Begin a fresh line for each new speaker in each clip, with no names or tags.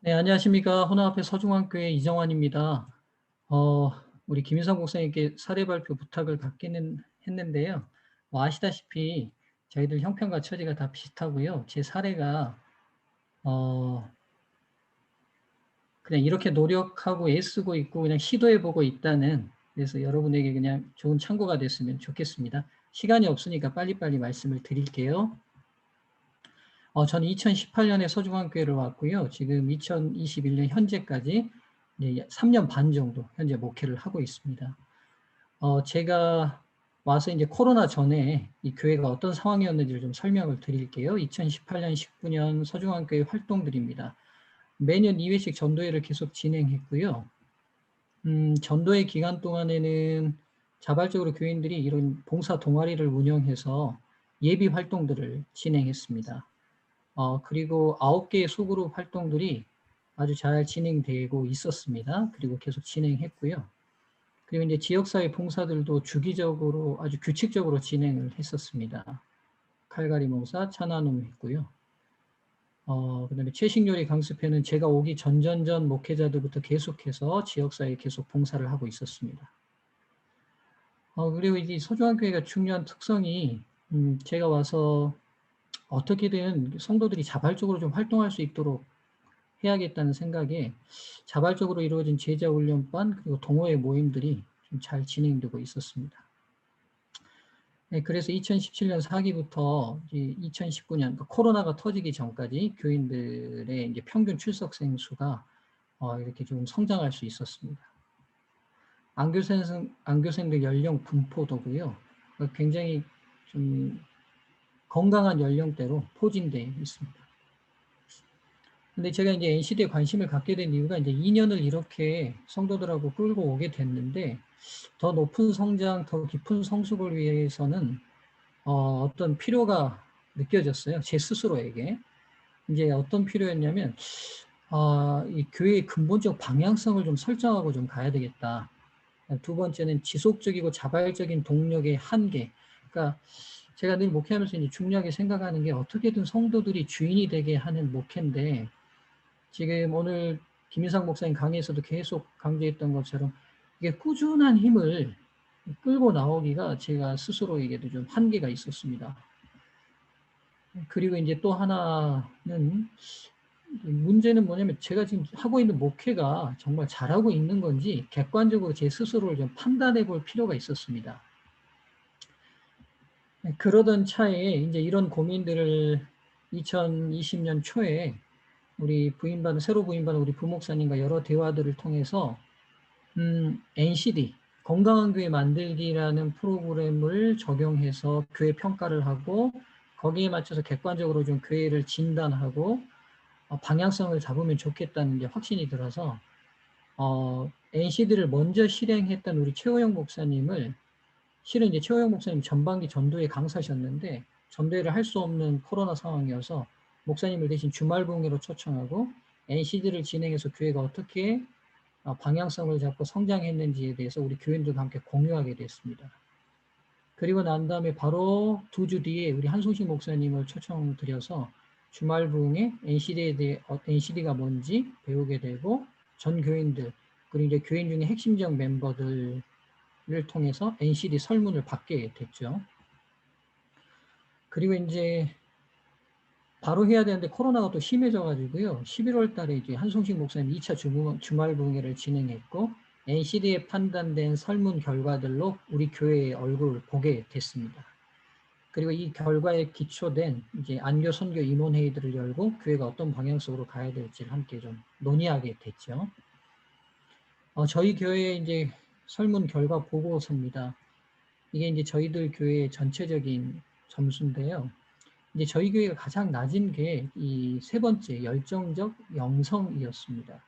네, 안녕하십니까. 호남앞에 서중앙교회 이정환입니다. 어, 우리 김인성 목사님께 사례 발표 부탁을 받기는 했는데요. 뭐 아시다시피 저희들 형편과 처지가 다 비슷하고요. 제 사례가 어, 그냥 이렇게 노력하고 애쓰고 있고 그냥 시도해보고 있다는, 그래서 여러분에게 그냥 좋은 참고가 됐으면 좋겠습니다. 시간이 없으니까 빨리빨리 말씀을 드릴게요. 저는 2018년에 서중앙교회를 왔고요. 지금 2021년 현재까지 이제 3년 반 정도 현재 목회를 하고 있습니다. 제가 와서 이제 코로나 전에 이 교회가 어떤 상황이었는지를 좀 설명을 드릴게요. 2018년, 19년 서중앙교회 활동들입니다. 매년 2회씩 전도회를 계속 진행했고요. 전도회 기간 동안에는 자발적으로 교인들이 이런 봉사 동아리를 운영해서 예비 활동들을 진행했습니다. 그리고 9개의 소그룹 활동들이 아주 잘 진행되고 있었습니다. 그리고 계속 진행했고요. 그리고 이제 지역사회 봉사들도 주기적으로 아주 규칙적으로 진행을 했었습니다. 칼갈이 봉사, 차나눔 했고요. 그다음에 채식 요리 강습회는 제가 오기 전전전 목회자들부터 계속해서 지역사회에 계속 봉사를 하고 있었습니다. 그리고 이 서주환교회가 중요한 특성이, 제가 와서 어떻게든 성도들이 자발적으로 좀 활동할 수 있도록 해야겠다는 생각에 자발적으로 이루어진 제자훈련반 그리고 동호회 모임들이 좀 잘 진행되고 있었습니다. 네, 그래서 2017년 4기부터 2019년 코로나가 터지기 전까지 교인들의 이제 평균 출석생 수가 이렇게 좀 성장할 수 있었습니다. 안교생들 연령 분포도고요. 굉장히 좀 건강한 연령대로 포진되어 있습니다. 근데 제가 이제 NCD에 관심을 갖게 된 이유가 이제 2년을 이렇게 성도들하고 끌고 오게 됐는데, 더 높은 성장, 더 깊은 성숙을 위해서는 어떤 필요가 느껴졌어요. 제 스스로에게. 이제 어떤 필요였냐면, 이 교회의 근본적 방향성을 좀 설정하고 좀 가야 되겠다. 두 번째는 지속적이고 자발적인 동력의 한계. 그러니까 제가 늘 목회하면서 이제 중요하게 생각하는 게 어떻게든 성도들이 주인이 되게 하는 목회인데, 지금 오늘 김인상 목사님 강의에서도 계속 강조했던 것처럼 이게 꾸준한 힘을 끌고 나오기가 제가 스스로에게도 좀 한계가 있었습니다. 그리고 이제 또 하나는, 문제는 뭐냐면 제가 지금 하고 있는 목회가 정말 잘하고 있는 건지 객관적으로 제 스스로를 좀 판단해 볼 필요가 있었습니다. 그러던 차에 이제 이런 고민들을 2020년 초에 새로 부임받은 우리 부목사님과 여러 대화들을 통해서, NCD, 건강한 교회 만들기라는 프로그램을 적용해서 교회 평가를 하고, 거기에 맞춰서 객관적으로 좀 교회를 진단하고, 방향성을 잡으면 좋겠다는 게 확신이 들어서, NCD를 먼저 실행했던 우리 최호영 목사님을, 실은 이제 최호영 목사님 전반기 전도회 강사셨는데, 전도회를 할 수 없는 코로나 상황이어서, 목사님을 대신 주말 봉회로 초청하고, NCD를 진행해서 교회가 어떻게 방향성을 잡고 성장했는지에 대해서 우리 교인들과 함께 공유하게 됐습니다. 그리고 난 다음에 바로 2주 뒤에 우리 한송식 목사님을 초청드려서 주말 부흥에 NCD가 뭔지 배우게 되고, 전 교인들, 그리고 이제 교인 중에 핵심적 멤버들을 통해서 NCD 설문을 받게 됐죠. 그리고 이제 바로 해야 되는데 코로나가 또 심해져가지고요. 11월 달에 이제 한송식 목사님 2차 주말 부흥회를 진행했고, NCD에 판단된 설문 결과들로 우리 교회의 얼굴을 보게 됐습니다. 그리고 이 결과에 기초된 이제 안교 선교 임원회의들을 열고 교회가 어떤 방향성으로 가야 될지를 함께 좀 논의하게 됐죠. 저희 교회의 이제 설문 결과 보고서입니다. 이게 이제 저희들 교회의 전체적인 점수인데요. 이제 저희 교회가 가장 낮은 게 이 세 번째 열정적 영성이었습니다.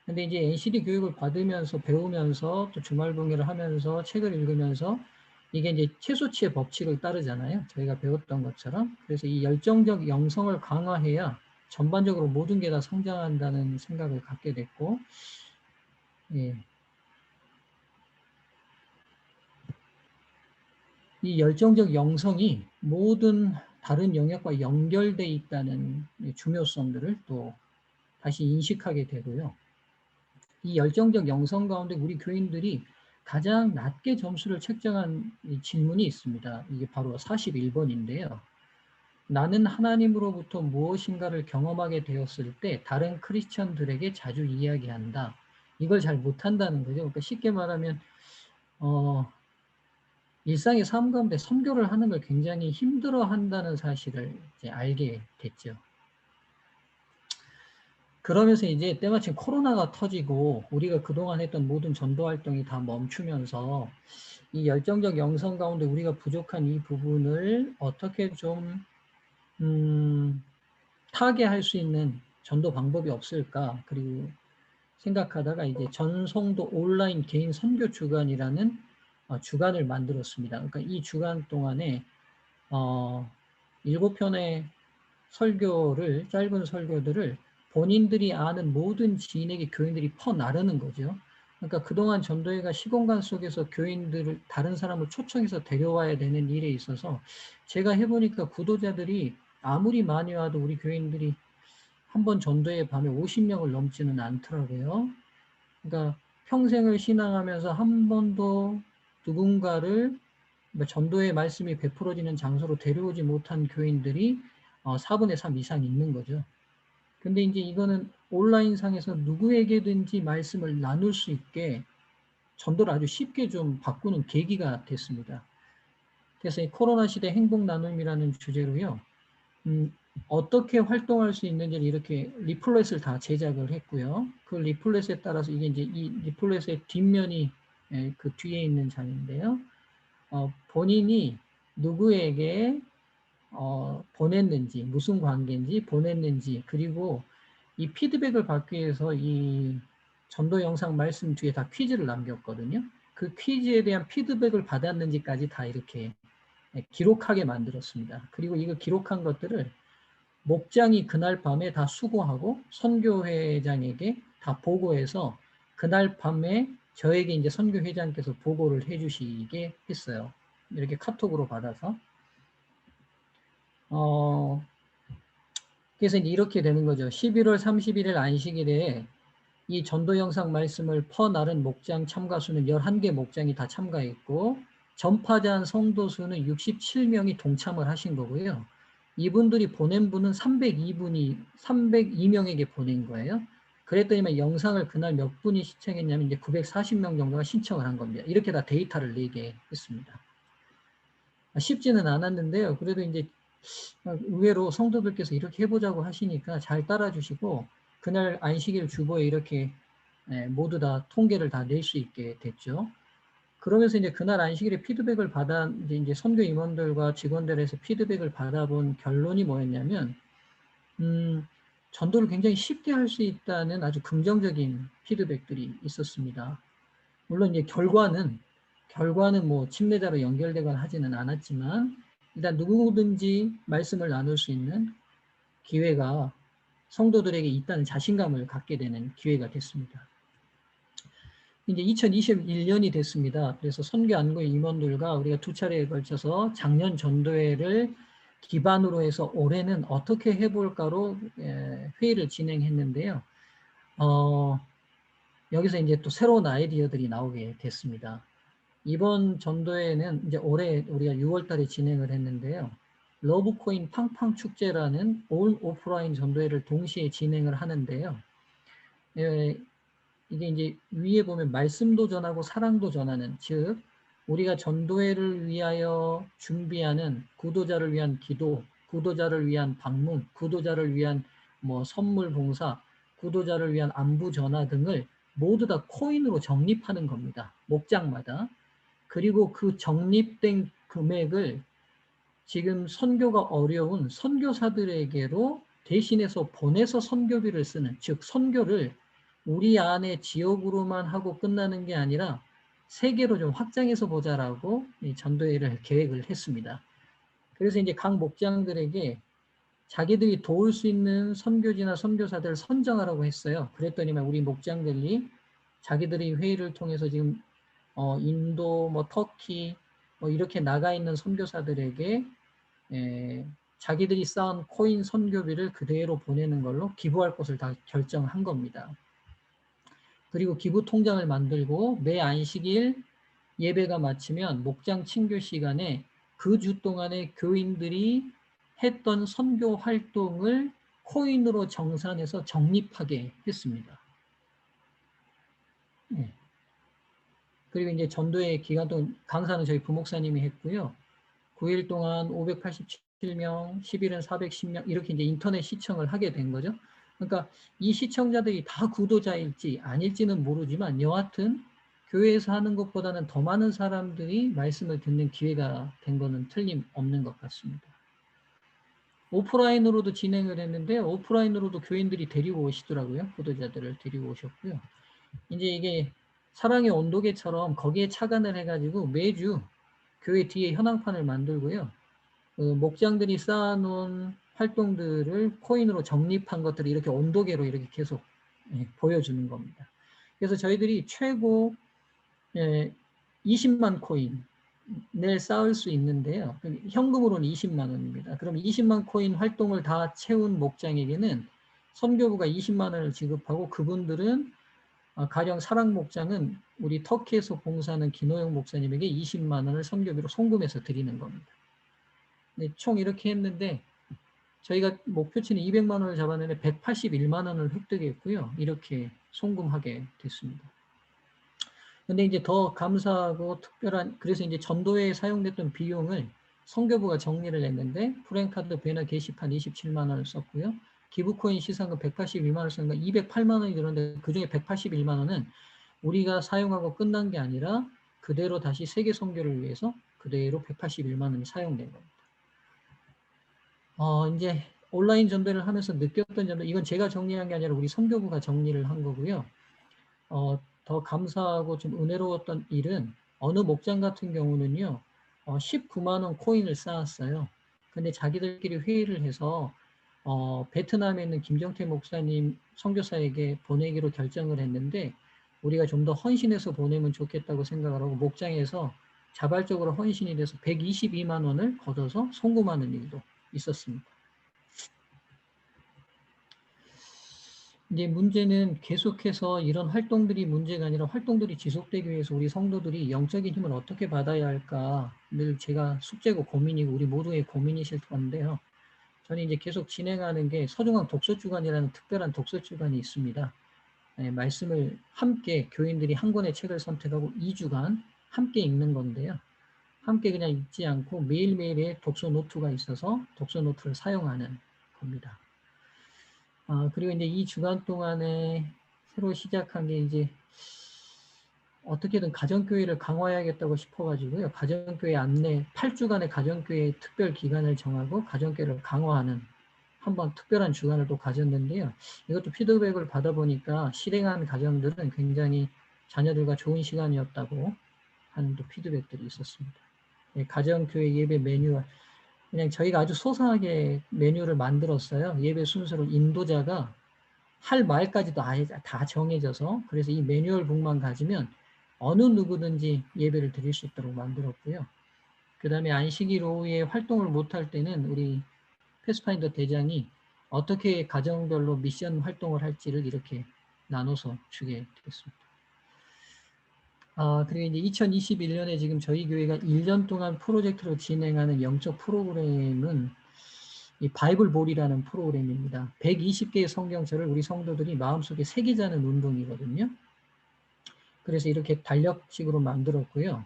근데 이제 NCD 교육을 받으면서 배우면서 또 주말 봉회를 하면서 책을 읽으면서 이게 이제 최소치의 법칙을 따르잖아요. 저희가 배웠던 것처럼. 그래서 이 열정적 영성을 강화해야 전반적으로 모든 게 다 성장한다는 생각을 갖게 됐고, 예. 이 열정적 영성이 모든 다른 영역과 연결돼 있다는 중요성들을 또 다시 인식하게 되고요. 이 열정적 영성 가운데 우리 교인들이 가장 낮게 점수를 책정한 질문이 있습니다. 이게 바로 41번인데요. 나는 하나님으로부터 무엇인가를 경험하게 되었을 때 다른 크리스천들에게 자주 이야기한다. 이걸 잘 못한다는 거죠. 그러니까 쉽게 말하면 일상의 삶 가운데 선교를 하는 걸 굉장히 힘들어한다는 사실을 이제 알게 됐죠. 그러면서 이제 때마침 코로나가 터지고 우리가 그동안 했던 모든 전도 활동이 다 멈추면서 이 열정적 영성 가운데 우리가 부족한 이 부분을 어떻게 좀 타개할 수 있는 전도 방법이 없을까? 그리고 생각하다가 이제 전성도 온라인 개인 선교 주간이라는 주간을 만들었습니다. 그러니까 이 주간 동안에 7편의 설교를, 짧은 설교들을 본인들이 아는 모든 지인에게 교인들이 퍼나르는 거죠. 그러니까 그동안 전도회가 시공간 속에서 교인들을, 다른 사람을 초청해서 데려와야 되는 일에 있어서 제가 해보니까 구도자들이 아무리 많이 와도 우리 교인들이 한 번 전도회 밤에 50명을 넘지는 않더라고요. 그러니까 평생을 신앙하면서 한 번도 누군가를 전도의 말씀이 베풀어지는 장소로 데려오지 못한 교인들이 4분의 3 이상 있는 거죠. 근데 이제 이거는 온라인상에서 누구에게든지 말씀을 나눌 수 있게 전도를 아주 쉽게 좀 바꾸는 계기가 됐습니다. 그래서 이 코로나 시대 행복 나눔이라는 주제로요. 어떻게 활동할 수 있는지를 이렇게 리플렛을 다 제작을 했고요. 그 리플렛에 따라서 이게 이제 이 리플렛의 뒷면이 그 뒤에 있는 장인데요. 본인이 누구에게 보냈는지, 무슨 관계인지 보냈는지, 그리고 이 피드백을 받기 위해서 이 전도 영상 말씀 뒤에 다 퀴즈를 남겼거든요. 그 퀴즈에 대한 피드백을 받았는지까지 다 이렇게 기록하게 만들었습니다. 그리고 이거 기록한 것들을 목장이 그날 밤에 다 수고하고 선교회장에게 다 보고해서 그날 밤에 저에게 이제 선교회장께서 보고를 해주시게 했어요. 이렇게 카톡으로 받아서. 그래서 이제 이렇게 되는 거죠. 11월 31일 안식일에 이 전도 영상 말씀을 퍼나른 목장 참가 수는 11개 목장이 다 참가했고 전파자한 성도 수는 67명이 동참을 하신 거고요. 이분들이 보낸 분은 302명에게 보낸 거예요. 그랬더니 영상을 그날 몇 분이 시청했냐면 이제 940명 정도가 신청을 한 겁니다. 이렇게 다 데이터를 내게 했습니다. 쉽지는 않았는데요. 그래도 이제 의외로 성도들께서 이렇게 해보자고 하시니까 잘 따라주시고 그날 안식일 주보에 이렇게 모두 다 통계를 다 낼 수 있게 됐죠. 그러면서 이제 그날 안식일에 피드백을 받아 이제 선교 임원들과 직원들에서 피드백을 받아본 결론이 뭐였냐면 전도를 굉장히 쉽게 할 수 있다는 아주 긍정적인 피드백들이 있었습니다. 물론 이제 결과는 뭐 침례자로 연결되거나 하지는 않았지만 일단 누구든지 말씀을 나눌 수 있는 기회가 성도들에게 있다는 자신감을 갖게 되는 기회가 됐습니다. 이제 2021년이 됐습니다. 그래서 선교 안고 임원들과 우리가 2차례에 걸쳐서 작년 전도회를 기반으로 해서 올해는 어떻게 해볼까로 회의를 진행했는데요. 여기서 이제 또 새로운 아이디어들이 나오게 됐습니다. 이번 전도회는 이제 올해 우리가 6월 달에 진행을 했는데요. 러브코인 팡팡 축제라는 온 오프라인 전도회를 동시에 진행을 하는데요. 이게 이제 위에 보면 말씀도 전하고 사랑도 전하는, 즉 우리가 전도회를 위하여 준비하는 구도자를 위한 기도, 구도자를 위한 방문, 구도자를 위한 뭐 선물 봉사, 구도자를 위한 안부 전화 등을 모두 다 코인으로 적립하는 겁니다. 목장마다. 그리고 그 적립된 금액을 지금 선교가 어려운 선교사들에게로 대신해서 보내서 선교비를 쓰는, 즉 선교를 우리 안에 지역으로만 하고 끝나는 게 아니라 세계로 좀 확장해서 보자라고 전도회를 계획을 했습니다. 그래서 이제 각 목장들에게 자기들이 도울 수 있는 선교지나 선교사들을 선정하라고 했어요. 그랬더니만 우리 목장들이 자기들이 회의를 통해서 지금 인도, 뭐 터키, 뭐 이렇게 나가 있는 선교사들에게 자기들이 쌓은 코인 선교비를 그대로 보내는 걸로 기부할 것을 다 결정한 겁니다. 그리고 기부 통장을 만들고 매 안식일 예배가 마치면 목장 친교 시간에 그 주 동안에 교인들이 했던 선교 활동을 코인으로 정산해서 적립하게 했습니다. 네. 그리고 이제 전도의 기간 동안 강사는 저희 부목사님이 했고요. 9일 동안 587명, 10일은 410명 이렇게 이제 인터넷 시청을 하게 된 거죠. 그러니까 이 시청자들이 다 구도자일지 아닐지는 모르지만 여하튼 교회에서 하는 것보다는 더 많은 사람들이 말씀을 듣는 기회가 된 거는 틀림없는 것 같습니다. 오프라인으로도 진행을 했는데 오프라인으로도 교인들이 데리고 오시더라고요. 구도자들을 데리고 오셨고요. 이제 이게 사랑의 온도계처럼 거기에 착안을 해가지고 매주 교회 뒤에 현황판을 만들고요. 목장들이 쌓아놓은 활동들을 코인으로 적립한 것들을 이렇게 온도계로 이렇게 계속 보여주는 겁니다. 그래서 저희들이 최고 20만 코인을 쌓을 수 있는데요. 현금으로는 20만 원입니다. 그럼 20만 코인 활동을 다 채운 목장에게는 선교부가 20만 원을 지급하고 그분들은 가령 사랑 목장은 우리 터키에서 봉사하는 김호영 목사님에게 20만 원을 선교비로 송금해서 드리는 겁니다. 네, 총 이렇게 했는데 저희가 목표치는 200만 원을 잡았는데 181만 원을 획득했고요. 이렇게 송금하게 됐습니다. 근데 이제 더 감사하고 특별한, 그래서 이제 전도에 사용됐던 비용을 선교부가 정리를 했는데 프랭카드 배너 게시판 27만 원을 썼고요. 기부코인 시상금 182만 원을 썼는데 208만 원이 들었는데 그중에 181만 원은 우리가 사용하고 끝난 게 아니라 그대로 다시 세계 선교를 위해서 그대로 181만 원이 사용된 겁니다. 이제 온라인 전도를 하면서 느꼈던 점도 이건 제가 정리한 게 아니라 우리 선교부가 정리를 한 거고요. 더 감사하고 좀 은혜로웠던 일은 어느 목장 같은 경우는요. 19만 원 코인을 쌓았어요. 근데 자기들끼리 회의를 해서 베트남에 있는 김정태 목사님 선교사에게 보내기로 결정을 했는데 우리가 좀 더 헌신해서 보내면 좋겠다고 생각을 하고 목장에서 자발적으로 헌신이 돼서 122만 원을 걷어서 송금하는 일도 있었습니다. 이제 문제는 계속해서 이런 활동들이 문제가 아니라 활동들이 지속되기 위해서 우리 성도들이 영적인 힘을 어떻게 받아야 할까 늘 제가 숙제고 고민이고 우리 모두의 고민이실 건데요. 저는 이제 계속 진행하는 게 서중앙 독서주간이라는 특별한 독서주간이 있습니다. 말씀을 함께 교인들이 한 권의 책을 선택하고 2주간 함께 읽는 건데요. 함께 그냥 읽지 않고 매일매일의 독서 노트가 있어서 독서 노트를 사용하는 겁니다. 그리고 이제 이 주간 동안에 새로 시작한 게 이제 어떻게든 가정교회를 강화해야겠다고 싶어가지고요. 가정교회 안내 8주간의 가정교회 특별 기간을 정하고 가정교회를 강화하는 한번 특별한 주간을 또 가졌는데요. 이것도 피드백을 받아보니까 실행한 가정들은 굉장히 자녀들과 좋은 시간이었다고 하는 또 피드백들이 있었습니다. 가정교회 예배 매뉴얼. 그냥 저희가 아주 소소하게 메뉴를 만들었어요. 예배 순서를 인도자가 할 말까지도 아예 다 정해져서 그래서 이 매뉴얼북만 가지면 어느 누구든지 예배를 드릴 수 있도록 만들었고요. 그 다음에 안식일 오후에 활동을 못할 때는 우리 패스파인더 대장이 어떻게 가정별로 미션 활동을 할지를 이렇게 나눠서 주게 됐습니다. 그리고 이제 2021년에 지금 저희 교회가 1년 동안 프로젝트로 진행하는 영적 프로그램은 이 바이블볼이라는 프로그램입니다. 120개의 성경책을 우리 성도들이 마음속에 새기자는 운동이거든요. 그래서 이렇게 달력식으로 만들었고요.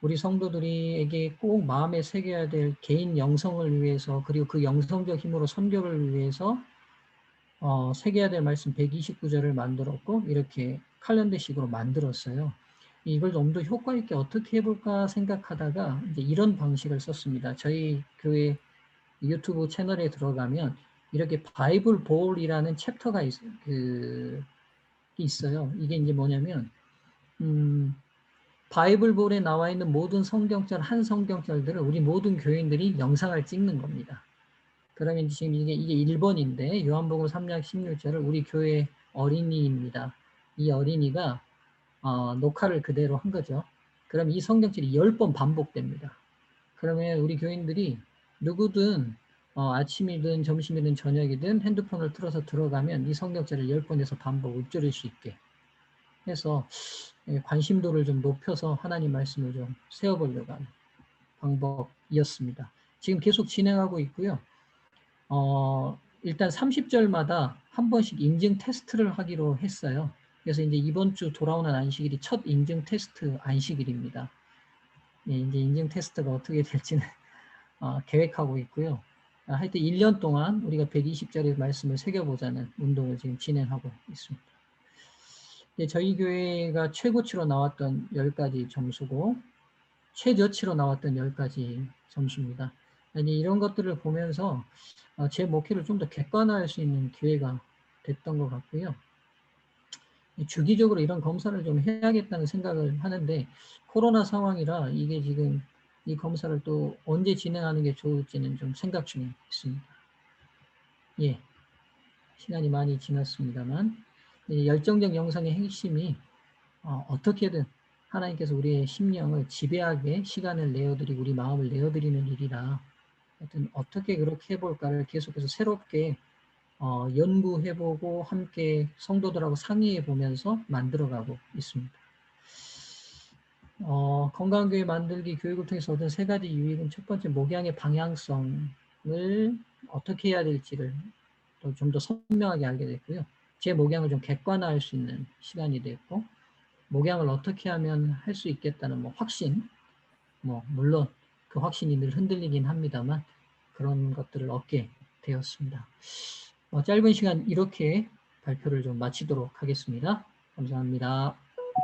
우리 성도들에게 꼭 마음에 새겨야 될 개인 영성을 위해서 그리고 그 영성적 힘으로 선교를 위해서 새겨야 될 말씀 129절을 만들었고 이렇게 칼럼대식으로 만들었어요. 이걸 좀 더 효과 있게 어떻게 해볼까 생각하다가 이제 이런 방식을 썼습니다. 저희 교회 유튜브 채널에 들어가면 이렇게 바이블 볼이라는 챕터가 있어요. 이게 이제 뭐냐면 바이블 볼에 나와 있는 모든 성경절 한 성경절들을 우리 모든 교인들이 영상을 찍는 겁니다. 그러면 지금 이게 1번인데 요한복음 3장 16절을 우리 교회 어린이입니다. 이 어린이가 녹화를 그대로 한 거죠. 그럼 이 성경절이 10번 반복됩니다. 그러면 우리 교인들이 누구든 아침이든 점심이든 저녁이든 핸드폰을 틀어서 들어가면 이 성경책을 10번에서 반복 읊조릴 수 있게 해서 관심도를 좀 높여서 하나님 말씀을 좀 세워보려고 하는 방법이었습니다. 지금 계속 진행하고 있고요. 일단 30절마다 한 번씩 인증 테스트를 하기로 했어요. 그래서 이제 이번 주 돌아오는 안식일이 첫 인증 테스트 안식일입니다. 예, 이제 인증 테스트가 어떻게 될지는 계획하고 있고요. 하여튼 1년 동안 우리가 120자리 말씀을 새겨보자는 운동을 지금 진행하고 있습니다. 예, 저희 교회가 최고치로 나왔던 10가지 점수고 최저치로 나왔던 10가지 점수입니다. 이런 것들을 보면서 제 목회를 좀 더 객관화할 수 있는 기회가 됐던 것 같고요. 주기적으로 이런 검사를 좀 해야겠다는 생각을 하는데 코로나 상황이라 이게 지금 이 검사를 또 언제 진행하는 게 좋을지는 좀 생각 중에 있습니다. 예, 시간이 많이 지났습니다만 열정적 영성의 핵심이 어떻게든 하나님께서 우리의 심령을 지배하게 시간을 내어드리고 우리 마음을 내어드리는 일이라 하여튼 어떻게 그렇게 해볼까를 계속해서 새롭게 연구해보고 함께 성도들하고 상의해보면서 만들어가고 있습니다. 건강교회 만들기 교육을 통해서 얻은 3가지 유익은 첫 번째 목양의 방향성을 어떻게 해야 될지를 좀 더 선명하게 알게 됐고요. 제 목양을 좀 객관화할 수 있는 시간이 됐고 목양을 어떻게 하면 할 수 있겠다는 확신, 물론 그 확신이 늘 흔들리긴 합니다만 그런 것들을 얻게 되었습니다. 짧은 시간 이렇게 발표를 좀 마치도록 하겠습니다. 감사합니다.